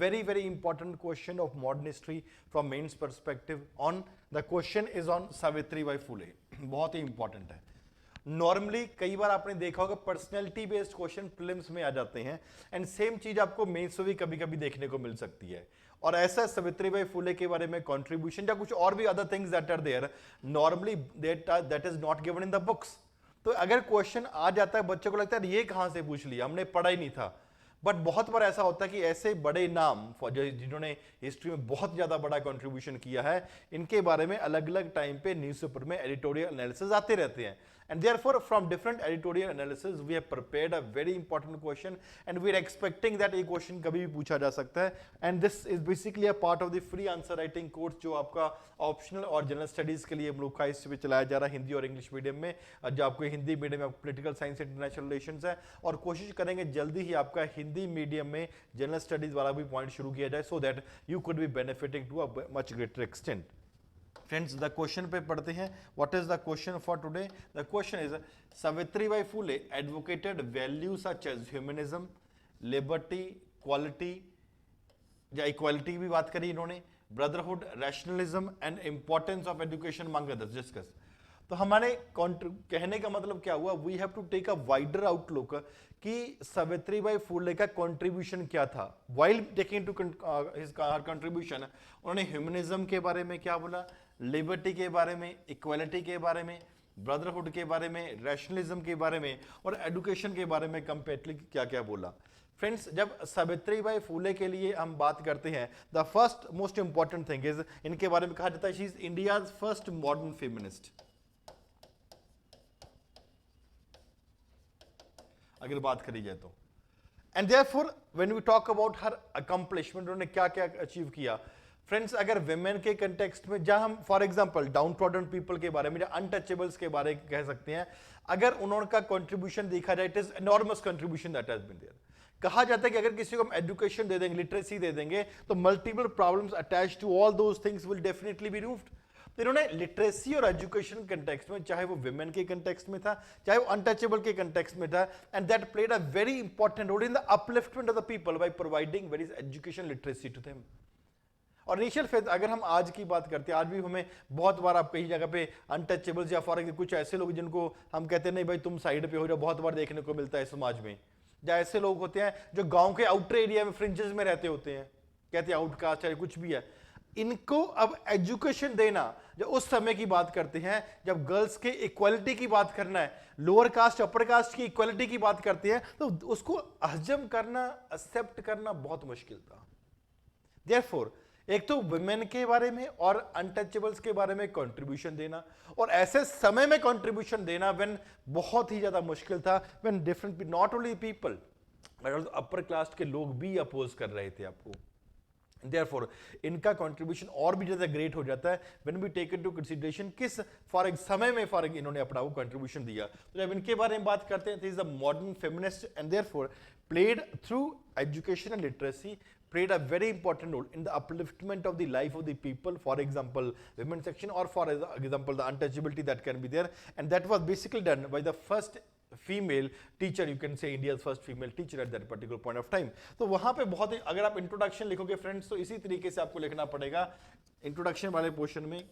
very important question of modern history from mains perspective. On the question is on Savitribai Phule, बहुत ही important है. Normally कई बार आपने देखा होगा पर्सनैलिटी बेस्ड क्वेश्चन प्रीलिम्स में आ जाते हैं, एंड सेम चीज आपको मेंस में भी कभी कभी देखने को मिल सकती है. और ऐसा सावित्रीबाई फुले के बारे में कंट्रीब्यूशन या कुछ और भी other things that are there, normally that is not given in the books. तो अगर क्वेश्चन आ जाता है, बच्चों को लगता है ये कहां से पूछ लिया, हमने पढ़ा ही नहीं था. बट बहुत बार ऐसा होता है कि ऐसे बड़े नाम जिन्होंने हिस्ट्री में बहुत ज्यादा बड़ा कंट्रीब्यूशन किया है, इनके बारे में अलग अलग टाइम पे न्यूज़पेपर में एडिटोरियल एनालिसिस आते रहते हैं. And therefore, from different editorial analysis, we have prepared a very important question, and we are expecting that ये question कभी भी पूछा जा सकता है. And this is basically a part of the free answer writing course जो आपका optional और जनरल स्टडीज के लिए हम लोग का इस पे चलाया जा रहा है हिंदी और इंग्लिश मीडियम में. जो आपको हिंदी मीडियम में पॉलिटिकल साइंस इंटरनेशनल रिलेशंस है, और कोशिश करेंगे जल्दी ही आपका हिंदी मीडियम में जनरल स्टडीज वाला भी पॉइंट शुरू किया जाए, so that you could be benefiting to a much greater extent. Friends, the question पे पढ़ते हैं. What is the question for today? The question is Savitribai Phule advocated values such as humanism, liberty, quality या equality की भी बात करी इन्होंने, brotherhood, rationalism and importance of education among others discuss. तो हमारे कहने का मतलब क्या हुआ, we have to take a wider outlook कि सावित्रीबाई फुले का कंट्रीब्यूशन क्या था. While taking to his contribution, उन्होंने ह्यूमनिज्म के बारे में क्या बोला, लिबर्टी के बारे में, इक्वालिटी के बारे में, ब्रदरहुड के बारे में, रैशनलिज्म के बारे में और एजुकेशन के बारे में कंपेरेटली क्या क्या बोला. फ्रेंड्स, जब सावित्रीबाई फुले के लिए हम बात करते हैं, the first most important thing is, इनके बारे में कहा जाता है she is India's first modern feminist. अगर बात करी जाए तो, and therefore when we talk about her accomplishment, उन्होंने क्या क्या अचीव किया. फ्रेंड्स, अगर विमेन के कंटेक्स्ट में, जहां हम for example down trodden people के बारे में, अनटचेबल्स के बारे में कह सकते हैं, अगर उनका कंट्रीब्यूशन देखा जाए, it is enormous contribution that has been there. कहा जाता है कि अगर किसी को हम एजुकेशन दे देंगे, लिटरेसी दे देंगे, तो multiple problems attach to all those things will definitely be removed. तो इन्होंने लिटरेसी और एजुकेशन कंटेक्स्ट में, चाहे वो विमेन के कंटेक्स्ट में था, चाहे वो अनटचेबल के कंटेक्स्ट में था, and that played a very important role in the upliftment of the people by providing very education literacy to them. और इनिशियल फेज, अगर हम आज की बात करते हैं, आज भी हमें बहुत बार आप कहीं जगह पे अनटचेबल्स या फॉर एग्जाम्पल कुछ ऐसे लोग जिनको हम कहते हैं नहीं भाई तुम साइड पे हो जाओ, बहुत बार देखने को मिलता है समाज में. या ऐसे लोग होते हैं जो गांव के आउटर एरिया में फ्रिंजेस में रहते होते हैं, कहते हैं आउटकास्ट चाहे कुछ भी है. इनको अब एजुकेशन देना, जब उस समय की बात करते हैं जब गर्ल्स के इक्वालिटी की बात करना है, लोअर कास्ट अपर कास्ट की इक्वालिटी की बात करते हैं, तो उसको हजम करना, एक्सेप्ट करना बहुत मुश्किल था. देयरफॉर एक तो वुमेन के बारे में और अनटचेबल्स के बारे में कंट्रीब्यूशन देना, और ऐसे समय में कंट्रीब्यूशन देना व्हेन बहुत ही ज्यादा मुश्किल था, when different not only people but also upper caste के लोग भी अपोज कर रहे थे आपको. Therefore, इनका कंट्रीब्यूशन और भी ज्यादा ग्रेट हो जाता है when we take into consideration किस फॉर समय में फॉर इन्होंने अपना वो कंट्रीब्यूशन दिया. तो जब इनके बारे में बात करते हैं, is a modern feminist and therefore played through education and literacy played a very important role in the upliftment of the life of the people, for example women section, or for example the untouchability that can be there, and that was basically done by the first female teacher, you can say India's first female teacher at that particular point of time. तो वहां पे बहुत ही, अगर आप introduction लिखोगे friends, तो इसी तरीके से आपको लिखना पड़ेगा इंट्रोडक्शन वाले पोर्शन में,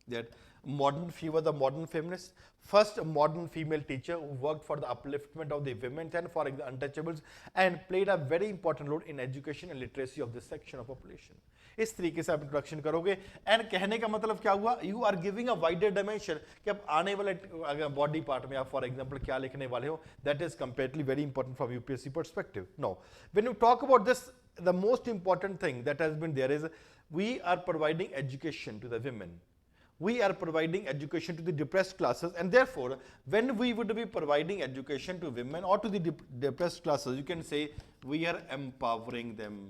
that modern she was a modern feminist, first modern female teacher who worked for the upliftment of the women and for the untouchables, and played a very important role in education and literacy of this section of population. इस तरीके से आप introduction करोगे, and कहने का मतलब क्या हुआ, you are giving a wider dimension कि आप आने वाले बॉडी पार्ट में आप फॉर एग्जांपल क्या लिखने वाले हो, that is comparatively very important from UPSC perspective. Now when you talk about this, the most important thing that has been there is we are providing education to the women, we are providing education to the depressed classes, and therefore when we would be providing education to women or to the depressed classes, you can say we are empowering them.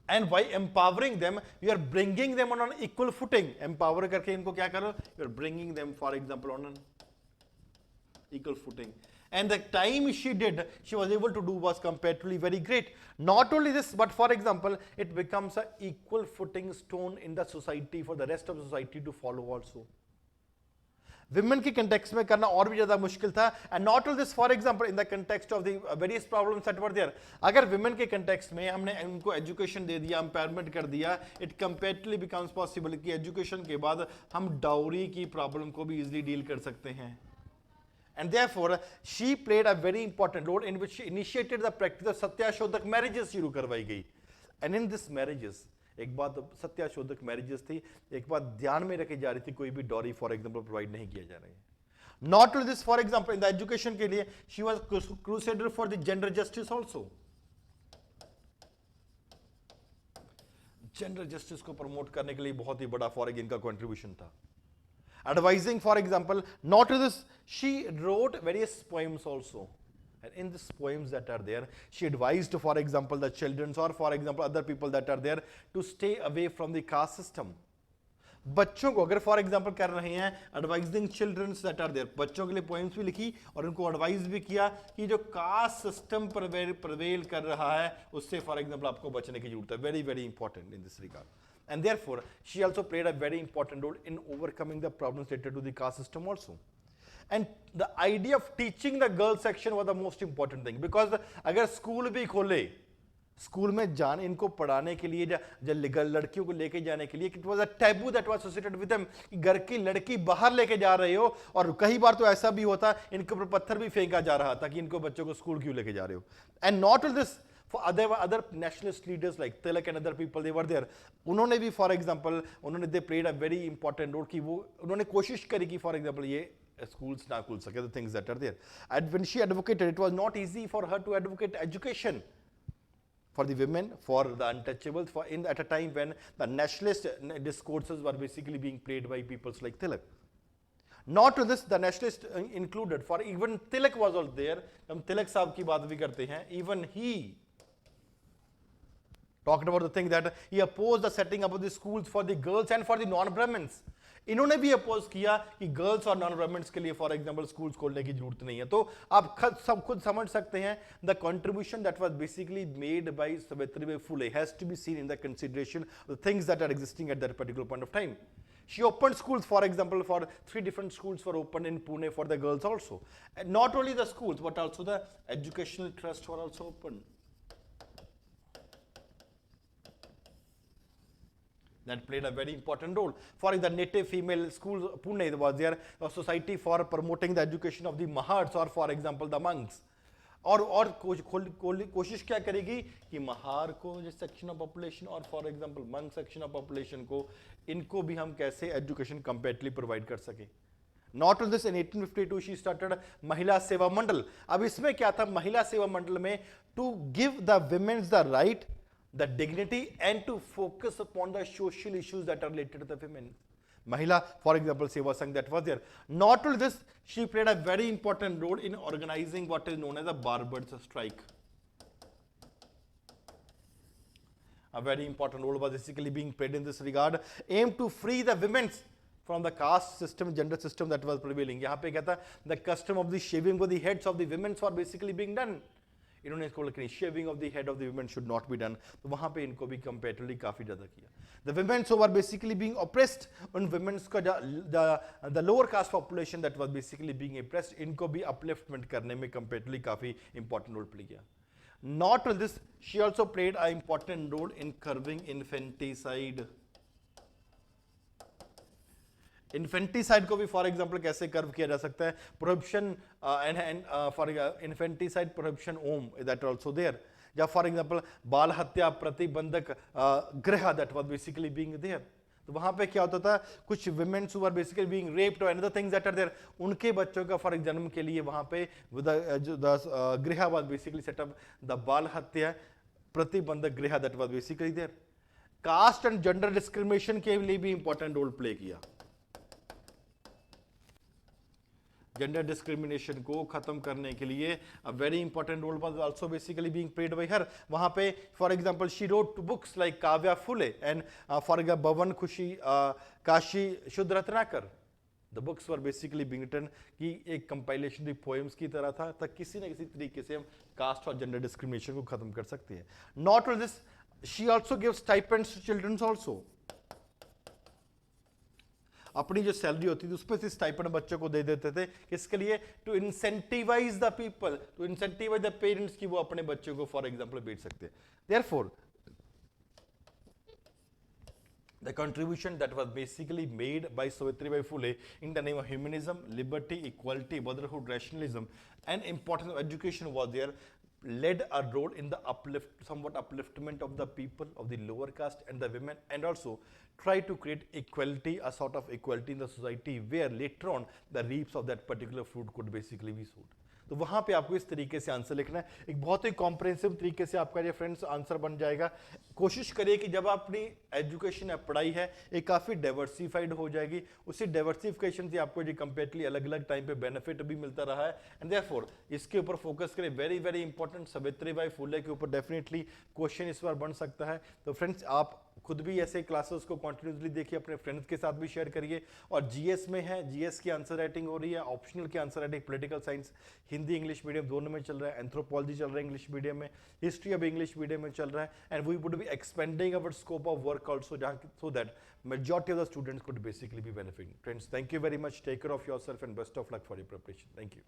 And by empowering them, you are bringing them on an equal footing. Empower करके इनको क्या करो, you are bringing them for example on an equal footing. And the time she did, she was able to do was comparatively very great. Not only this, but for example, it becomes an equal footing stone in the society for the rest of the society to follow also. Women के context में करना और भी ज्यादा मुश्किल था. And not only this, for example in the context of the various problems that were there, अगर women के कंटेक्स्ट में हमने उनको एजुकेशन दे दिया, एम्पावरमेंट कर दिया, इट कंपैरेटिवली बिकम्स पॉसिबल कि एजुकेशन के बाद हम डाउरी की प्रॉब्लम को भी इजीली डील कर सकते हैं. And therefore, she played a very important role in which she initiated the practice of सत्याशोधक marriages शुरू करवाई गई. And in this marriages, एक बात सत्याशोधक marriages थी, एक बात ध्यान में रखी जा रही थी, कोई भी डॉरी फॉर एग्जाम्पल प्रोवाइड नहीं किया जा रहा है. Not only this, for example, in the education के लिए she was crusader for the gender justice also. Gender justice को प्रमोट करने के लिए बहुत ही बड़ा फॉर इनका कॉन्ट्रीब्यूशन था. Advising, for example, not only this, she wrote various poems also. And in these poems that are there, she advised, for example, the children or, for example, other people that are there to stay away from the caste system. बच्चों को अगर for example कर रहे हैं advising childrens that are there, बच्चों के लिए poems भी लिखी और उनको एडवाइस भी किया कि जो कास्ट सिस्टम प्रवेल कर रहा है उससे फॉर एग्जाम्पल आपको बचने की जरूरत है. Very very important in this regard. And therefore, she also played a very important role in overcoming the problems related to the caste system also. And the idea of teaching the girls section was the most important thing, because अगर school भी खोले, school में जाने इनको पढ़ाने के लिए लड़कियों को लेके जाने के लिए, it was a taboo that was associated with them, कि घर की लड़की बाहर लेके जा रहे हो. और कई बार तो ऐसा भी होता इनके ऊपर पत्थर भी फेंका जा रहा था कि इनको बच्चों को स्कूल क्यों लेके जा रहे हो. And not only this, for other nationalist leaders like Tilak and other people, they were there. उन्होंने भी for example they played a very important role कि वो उन्होंने कोशिश करी कि for example ये schools ना खुल सके, the things that are there. And when she advocated, it was not easy for her to advocate education for the women, for the untouchables, at a time when the nationalist discourses were basically being played by peoples like Tilak. Not to this, the nationalists included, for even Tilak was also there. हम Tilak साहब की बात भी करते हैं. Even he talked about the thing that he opposed the setting up of the schools for the girls and for the non-Brahmins. इन्होंने भी oppose किया कि गर्ल्स और नॉन ब्राह्मण्स के लिए फॉर एग्जांपल स्कूल्स खोलने की जरूरत नहीं है. तो आप खुद समझ सकते हैं the contribution that was basically made by Savitribai Phule has to be seen in the consideration the things that are existing at that particular point of time. She opened schools, for example, for 3 different schools were opened in Pune for the girls also. And not only the schools, but also the educational trusts were also opened. That played a very important role. For the native female schools, Pune was there, a society for promoting the education of the Mahars or for example the monks. और कोशिश क्या करेगी कि महार को जो section of population और for example monk section of population को इनको भी हम कैसे एजुकेशन कंपैरेटिवली प्रोवाइड कर सके. Not only this, in 1852 she started महिला सेवा मंडल. अब इसमें क्या था महिला सेवा मंडल में, to give the womens the right, the dignity and to focus upon the social issues that are related to the women. Mahila, for example, Seva Sangh that was there. Not only this, she played a very important role in organizing what is known as a Barbers strike. A very important role was basically being played in this regard, aimed to free the women from the caste system, gender system that was prevailing. यहाँ पे क्या था, the custom of the shaving of the heads of the women were basically being done. इन्होंने इसको लिखा shaving of the head of the women should not be done, तो वहां पे इनको भी कंपैरेटिवली काफी ज्यादा किया. The women so were basically being oppressed, उन वुमेन्स का the lower caste population that was basically being oppressed, इनको भी अपलिफ्टमेंट करने में कंपैरेटिवली काफी इंपॉर्टेंट रोल प्ले किया. Not only this, she also played a important role in curbing infanticide. Infanticide को भी फॉर एग्जांपल कैसे कर्व किया जा सकता है, prohibition and for infanticide prohibition home that also there, या फॉर एग्जांपल बाल हत्या प्रतिबंधक गृह that was basically being there. तो वहां पे क्या होता था, कुछ womens who are basically being raped और another things that are there, उनके बच्चों का फॉर जन्म के लिए वहां पे the griha was basically set up, the Bal हत्या प्रतिबंधक गृह that was basically there. Caste and gender discrimination के लिए भी इंपॉर्टेंट रोल प्ले किया. जेंडर डिस्क्रिमिनेशन को खत्म करने के लिए a very important role was also basically being played by her. वहां पे for example she wrote books like Kavya Phule and for example Bhavan Khushi Kashi Shuddh Ratnakar. The books were basically being written कि एक कंपाइलेशन दी पोएम्स की तरह था, तक किसी न किसी तरीके से हम कास्ट और जेंडर डिस्क्रिमिनेशन को खत्म कर सकते हैं. Not only this, she also gives stipends to children also. अपनी जो सैलरी होती थी उसमें से स्टाइपेंड बच्चों को दे देते थे, किसके लिए? To incentivize the people, to incentivize the parents की वो अपने बच्चों को फॉर एग्जाम्पल भेज सकते हैं। Therefore the contribution that was basically made by Savitribai Phule in the name of humanism, liberty, equality, brotherhood, rationalism, and importance of education was there, led a role in the somewhat upliftment of the people of the lower caste and the women, and also try to create equality, a sort of equality in the society where later on the reaps of that particular fruit could basically be sold. तो वहां पे आपको इस तरीके से answer लिखना है, एक बहुत ही कॉम्प्रिहेंसिव तरीके से आपका ये फ्रेंड्स आंसर बन जाएगा। कोशिश करिए कि जब अपनी एजुकेशन है, पढ़ाई है, ये काफ़ी डाइवर्सिफाइड हो जाएगी, उसी डाइवर्सिफिकेशन से आपको ये कंप्लीटली अलग अलग टाइम पे बेनिफिट भी मिलता रहा है। एंड देयरफॉर इसके ऊपर फोकस करें, very very important, Savitribai Phule के ऊपर डेफिनेटली क्वेश्चन इस बार बन सकता है। तो फ्रेंड्स आप खुद भी ऐसे क्लासेस को कंटिन्यूसली देखिए, अपने फ्रेंड्स के साथ भी शेयर करिए। और जीएस में है, जीएस की आंसर राइटिंग हो रही है, ऑप्शनल की answer writing political science Hindi English medium दोनों में चल रहा है, एंथ्रोपोलॉजी चल रहा है इंग्लिश मीडियम में, हिस्ट्री अब इंग्लिश मीडियम में चल रहा है, and we would be expanding our scope of work also, so that majority of the students could basically be benefiting. Friends, thank you very much. Take care of yourself and best of luck for your preparation. Thank you.